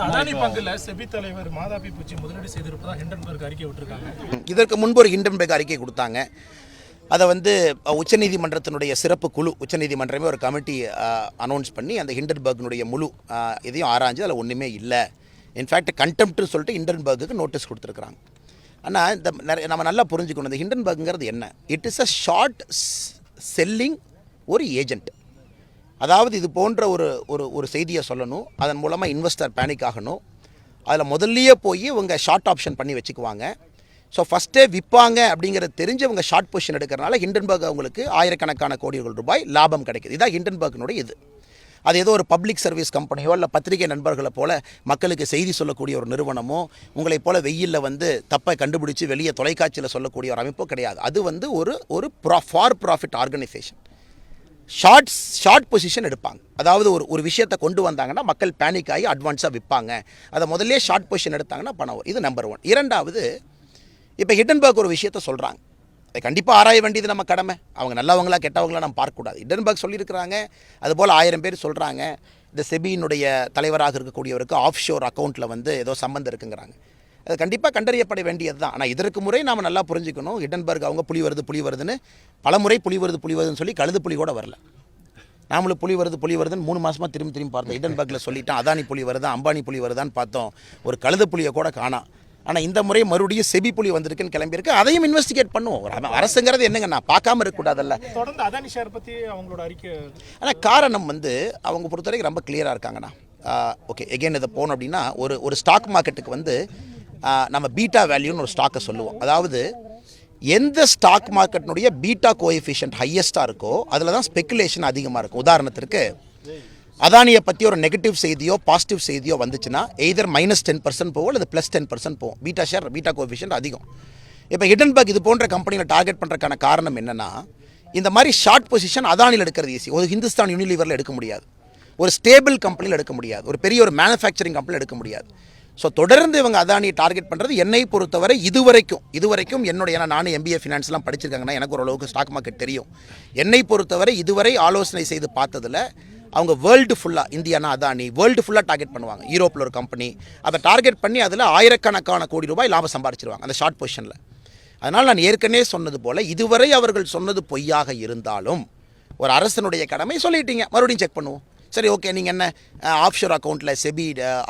Adani பங்குல SEBI தலைவர் மாதாபி பூச்சி முதலீடு செய்திருப்பதா ஹிண்டன்பர்க் அறிக்கை விட்டுருக்காங்க. இதற்கு முன்பு ஒரு ஹிண்டன்பர்க் அறிக்கை கொடுத்தாங்க. அதை உச்சநீதிமன்றத்தினுடைய சிறப்பு குழு, உச்சநீதிமன்றமே ஒரு கமிட்டி அனௌன்ஸ் பண்ணி அந்த ஹிண்டன்பர்க்னுடைய முழு இதையும் ஆராய்ஞ்சு அதில் ஒன்றுமே இல்லை. இன்ஃபேக்ட் கண்டெம்ப்ட்னு சொல்லிட்டு ஹிண்டன்பர்க்கு நோட்டீஸ் கொடுத்துருக்குறாங்க. ஆனால் நம்ம நல்லா புரிஞ்சுக்கணும், இந்த ஹிண்டன்பர்க்ங்கிறது என்ன? It is a short selling ஒரு ஏஜென்ட். அதாவது இது போன்ற ஒரு செய்தியை சொல்லணும், அதன் மூலமாக இன்வெஸ்டர் பேனிக் ஆகணும். அதில் முதல்லையே போய் இவங்க ஷார்ட் ஆப்ஷன் பண்ணி வச்சுக்குவாங்க. ஸோ ஃபஸ்ட்டே விற்பாங்க அப்படிங்கிறது தெரிஞ்சு அவங்க ஷார்ட் பொசிஷன் எடுக்கிறனால ஹிண்டன்பர்க் அவங்களுக்கு ஆயிரக்கணக்கான கோடிகள் ரூபாய் லாபம் கிடைக்குது. இதான் ஹிண்டன்பர்க்னுடைய இது. அது ஏதோ ஒரு பப்ளிக் சர்வீஸ் கம்பெனியோ இல்லை பத்திரிகை நண்பர்களை போல் மக்களுக்கு செய்தி சொல்லக்கூடிய ஒரு நிறுவனமோ உங்களை போல் வெயிலில் தப்பை கண்டுபிடிச்சி வெளியே தொலைக்காட்சியில் சொல்லக்கூடிய ஒரு அமைப்போ கிடையாது. அது ஒரு for profit organisation. Short position எடுப்பாங்க. அதாவது ஒரு விஷயத்தை கொண்டு வந்தாங்கன்னா மக்கள் பேனிக் ஆகி அட்வான்ஸாக விற்பாங்க. அதை முதல்ல ஷார்ட் பொசிஷன் எடுத்தாங்கன்னா பணம் வரும். இது நம்பர் 1. இரண்டாவது, இப்போ ஹிண்டன்பர்க் ஒரு விஷயத்த சொல்கிறாங்க, அதை கண்டிப்பாக ஆராய வேண்டியது நம்ம கடமை. அவங்க நல்லவங்களா கெட்டவங்களா நம்ம பார்க்கக்கூடாது. ஹிண்டன்பர்க் சொல்லியிருக்கிறாங்க, அதுபோல் 1000 பேர் சொல்கிறாங்க இந்த செபியினுடைய தலைவராக இருக்கக்கூடியவருக்கு ஆஃப் ஷோர் அக்கௌண்ட்டில் ஏதோ சம்பந்தம் இருக்குங்கிறாங்க. அது கண்டிப்பாக கண்டறியப்பட வேண்டியது தான். ஆனால் இதற்கு முறை நாம் நல்லா புரிஞ்சுக்கணும், ஹிண்டன்பர்க் அவங்க புலி வருதுன்னு பலமுறை புலி வருதுன்னு சொல்லி கழுது புலி கூட வரல. நாமளும் புலி வருதுன்னு 3 மாதமாக திரும்பி பார்த்தோம். ஹிண்டன்பர்க்கில் சொல்லிட்டான் அதானி புலி வருதா அம்பானி புலி வருதான்னு பார்த்தோம், ஒரு கழுது புலியை கூட காணோம். ஆனால் இந்த முறை மறுபடியும் செபி புலி வந்திருக்குன்னு கிளம்பியிருக்கு. அதையும் இன்வெஸ்டிகேட் பண்ணுவோம். அரசுங்கிறது என்னங்க, நான் பார்க்காம இருக்கக்கூடாதல்ல. தொடர்ந்து அதானி ஷேர் பற்றி அவங்களோட அறிக்கை. ஆனால் காரணம் அவங்க பொறுத்தவரைக்கும் ரொம்ப கிளியராக இருக்காங்கண்ணா. ஓகே, எகெயின் இதை போனோம் அப்படின்னா ஒரு ஸ்டாக் மார்க்கெட்டுக்கு நம்ம பீட்டா வேல்யூன்னு ஒரு ஸ்டாக்கை சொல்லுவோம். அதாவது எந்த ஸ்டாக் மார்க்கெட்டினுடைய பீட்டா கோஎஃபிஷியன்ட் ஹையஸ்ட்டாக இருக்கோ அதில் தான் ஸ்பெக்குலேஷன் அதிகமாக இருக்கும். உதாரணத்திற்கு அதானியை பற்றி ஒரு நெகட்டிவ் செய்தியோ பாசிட்டிவ் செய்தியோ வந்துச்சுன்னா எய்தர் -10% போகும் அல்லது +10% போகும். பீட்டா கோஎஃபிஷியன்ட் அதிகம். இப்போ ஹிண்டன்பர்க் இது போன்ற கம்பெனியில் டார்கெட் பண்ணுறதுக்கான காரணம் என்னென்னா, இந்த மாதிரி ஷார்ட் பொசிஷன் அதானியில் எடுக்கிறது ஈஸி. ஒரு ஹிந்துஸ்தான் யூனிலீவரில் எடுக்க முடியாது, ஒரு ஸ்டேபிள் கம்பெனியில் எடுக்க முடியாது, ஒரு பெரிய ஒரு மேனுஃபேக்சரிங் கம்பெனியில் எடுக்க முடியாது. ஸோ தொடர்ந்து இவங்க அதானியை டார்கெட் பண்ணுறது என்னை பொறுத்தவரை இதுவரைக்கும் ஏன்னா நானும் MBA ஃபினான்ஸ்லாம் படிச்சிருக்காங்கன்னா எனக்கு ஓரளவுக்கு ஸ்டாக் மார்க்கெட் தெரியும். என்னை பொறுத்தவரை இதுவரை ஆலோசனை செய்து பார்த்ததில் அவங்க வேர்ல்டு ஃபுல்லாக, இந்தியானா அதானி வேர்ல்டு ஃபுல்லாக டார்கெட் பண்ணுவாங்க. யூரோப்பில் ஒரு கம்பெனி அதை டார்கெட் பண்ணி அதில் ஆயிரக்கணக்கான கோடி ரூபாய் லாபம் சம்பாதிச்சிருவாங்க அந்த ஷார்ட் பொசிஷனில். அதனால் நான் ஏற்கனவே சொன்னது போல் இதுவரை அவர்கள் சொன்னது பொய்யாக இருந்தாலும் ஒரு அரசனுடைய கடமை சொல்லிட்டீங்க, மறுபடியும் செக் பண்ணுவோம். சரி, ஓகே, நீங்கள் என்ன ஆஃப்ஷோர் அக்கௌண்ட்டில் செபி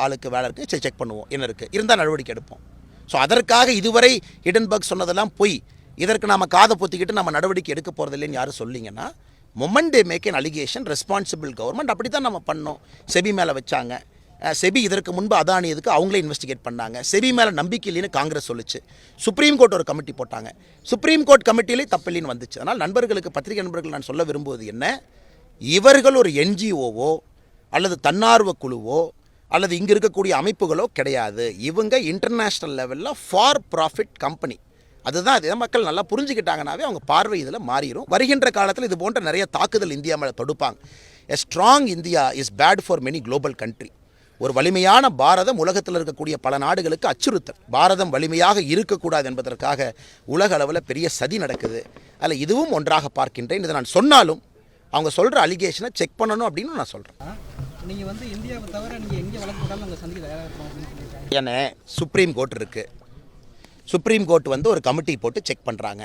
ஆளுக்கு வேலை இருக்குது, சரி செக் பண்ணுவோம் என்ன இருக்குது, இருந்தால் நடவடிக்கை எடுப்போம். ஸோ அதற்காக இதுவரை ஹிண்டன்பர்க் சொன்னதெல்லாம் பொய், இதற்கு நாம் காதை பொத்திக்கிட்டு நம்ம நடவடிக்கை எடுக்க போகிறதில்லைன்னு யாரும் சொல்லிங்கன்னா, moment they make an allegation, responsible government அப்படி தான் நம்ம பண்ணோம். செபி மேலே வச்சாங்க. செபி இதற்கு முன்பு அதானி இதுக்கு அவங்களே இன்வெஸ்டிகேட் பண்ணாங்க. செபி மேலே நம்பிக்கை இல்லைன்னு காங்கிரஸ் சொல்லிச்சு. சுப்ரீம் கோர்ட் ஒரு கமிட்டி போட்டாங்க. சுப்ரீம் கோர்ட் கமிட்டியிலே தப்பில்லைன்னு வந்துச்சு. அதனால் நண்பர்களுக்கு, பத்திரிகை நண்பர்கள் நான் சொல்ல விரும்புவது என்ன, இவர்கள் ஒரு NGOவோ அல்லது தன்னார்வ குழுவோ அல்லது இங்கே இருக்கக்கூடிய அமைப்புகளோ கிடையாது. இவங்க இன்டர்நேஷ்னல் லெவலில் ஃபார் ப்ராஃபிட் கம்பெனி. அதுதான் இதை மக்கள் நல்லா புரிஞ்சுக்கிட்டாங்கனாவே அவங்க பார்வை இதில் மாறிடும். வருகின்ற காலத்தில் இது போன்ற நிறைய தாக்குதல் இந்தியா மேலே தொடுப்பாங்க. A strong India is bad for many global country. ஒரு வலிமையான பாரதம் உலகத்தில் இருக்கக்கூடிய பல நாடுகளுக்கு அச்சுறுத்தல். பாரதம் வலிமையாக இருக்கக்கூடாது என்பதற்காக உலக அளவில் பெரிய சதி நடக்குது. அதில் இதுவும் ஒன்றாக பார்க்கின்றேன். இதை நான் சொன்னாலும் அவங்க சொல்கிற அலிகேஷனை செக் பண்ணணும் அப்படின்னு நான் சொல்கிறேன். நீங்கள் இந்தியாவை தவிர நீங்கள் எங்கே வழக்கு போட்டாலும் நாங்கள் சந்திக்க தயாராக இருக்கோம் அப்படின்னு சொல்லியிருக்காங்க. ஏன்னா சுப்ரீம் கோர்ட் இருக்குது. சுப்ரீம் கோர்ட் ஒரு கமிட்டி போட்டு செக் பண்ணுறாங்க.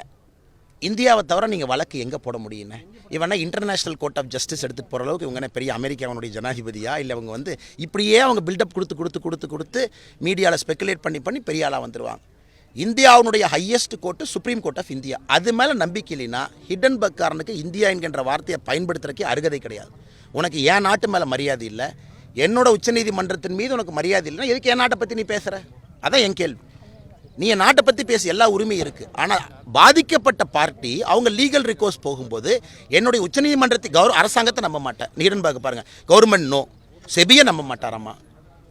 இந்தியாவை தவிர நீங்கள் வழக்கு எங்கே போட முடியுங்க? இவனா இன்டர்நேஷ்னல் கோர்ட் ஆஃப் ஜஸ்டிஸ் எடுத்துகிட்டு போகிற அளவுக்கு இவங்க பெரிய அமெரிக்காவுடைய ஜனாதிபதியா? இல்லை அவங்க இப்படியே அவங்க பில்டப் கொடுத்து மீடியாவில் ஸ்பெக்குலேட் பண்ணி பெரிய ஆளாக வந்துடுவாங்க. இந்தியாவுடைய highest court supreme court of India. அது மேலே நம்பிக்கை இல்லைன்னா ஹிண்டன்பர்க்காரனுக்கு இந்தியா என்கின்ற வார்த்தையை பயன்படுத்துறதுக்கே அருகதை கிடையாது. உனக்கு என் நாட்டு மேலே மரியாதை இல்லை, என்னோட உச்சநீதிமன்றத்தின் மீது உனக்கு மரியாதை இல்லைன்னா எதுக்கு என் நாட்டை பற்றி நீ பேசுகிற? அதான் என் கேள்வி. நீ என் நாட்டை பற்றி பேச எல்லா உரிமையும் இருக்குது. ஆனால் பாதிக்கப்பட்ட பார்ட்டி அவங்க லீகல் ரிகோர்ஸ் போகும்போது என்னுடைய உச்சநீதிமன்றத்தை அரசாங்கத்தை நம்ப மாட்டேன். ஹிண்டன்பர்க் பாருங்கள், கவர்மெண்ட் நோ, செபியை நம்ப மாட்டாராம்மா,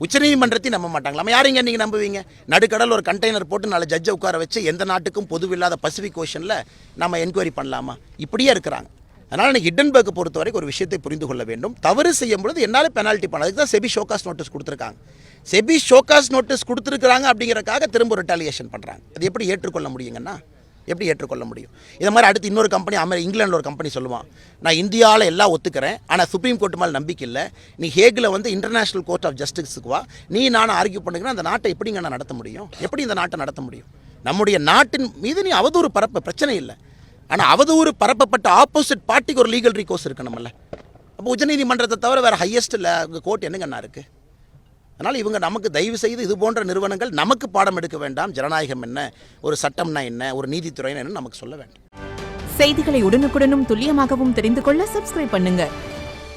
உச்சநீதிமன்றத்தையும் நம்ப மாட்டாங்களாம். யாரைங்க நீங்கள் நம்புவீங்க? நடுக்கடல் ஒரு கண்டெய்னர் போட்டு 4 ஜட்ஜை உட்கார வச்சு எந்த நாட்டுக்கும் பொதுவில்லாத பசிபிக் ஓஷனில் நம்ம என்கொயரி பண்ணலாமா? இப்படியே இருக்கிறாங்க. அதனால் எனக்கு ஹிண்டன்பர்க்கை பொறுத்த வரைக்கும் ஒரு விஷயத்தை புரிந்து கொள்ள வேண்டும். தவறு செய்யும் பொழுது என்னால் பெனால்ட்டி பண்ண, அதுக்கு தான் செபி ஷோகாஸ் நோட்டீஸ் கொடுத்துருக்காங்க. செபி ஷோகாஸ் நோட்டீஸ் கொடுத்துருக்காங்க அப்படிங்கிறக்காக திரும்ப ரிட்டாலியேஷன் பண்ணுறாங்க. அது எப்படி ஏற்றுக்கொள்ள முடியுங்கன்னா? எப்படி ஏற்றுக்கொள்ள முடியும்? இதை மாதிரி அடுத்து இன்னொரு கம்பெனி இங்கிலாண்டில் ஒரு கம்பெனி சொல்லுவான், நான் இந்தியாவில் எல்லாம் ஒத்துக்கிறேன், ஆனால் சுப்ரீம் கோர்ட் மேலே நம்பிக்கை இல்லை, நீ ஹேகில் வந்து இன்டர்நேஷனல் கோர்ட் ஆஃப் ஜஸ்டிஸுக்கு வா, நீ நானும் ஆர்கியூ பண்ணுங்கன்னா அந்த நாட்டை எப்படிங்க நான் நடத்த முடியும்? எப்படி இந்த நாட்டை நடத்த முடியும்? நம்முடைய நாட்டின் மீது நீ அவதூறு பரப்ப பிரச்சனை இல்லை, ஆனால் அவதூறு பரப்பப்பட்ட ஆப்போசிட் பார்ட்டிக்கு ஒரு லீகல் ரீகோர்ஸ் இருக்கணும்ல. அப்போ உச்சநீதிமன்றத்தை தவிர வேறு ஹையஸ்ட்டில் கோர்ட் என்னங்கண்ணா இருக்குது? அதனால் இவங்க நமக்கு தயவு செய்து இது போன்ற நிறுவனங்கள் நமக்கு பாடம் எடுக்க வேண்டாம். ஜனநாயகம் என்ன, ஒரு சட்டம்னா என்ன, ஒரு நீதித்துறைனா என்ன நமக்கு சொல்ல வேண்டும். செய்திகளை உடனுக்குடனும் துல்லியமாகவும் தெரிந்து கொள்ள சப்ஸ்கிரைப் பண்ணுங்க.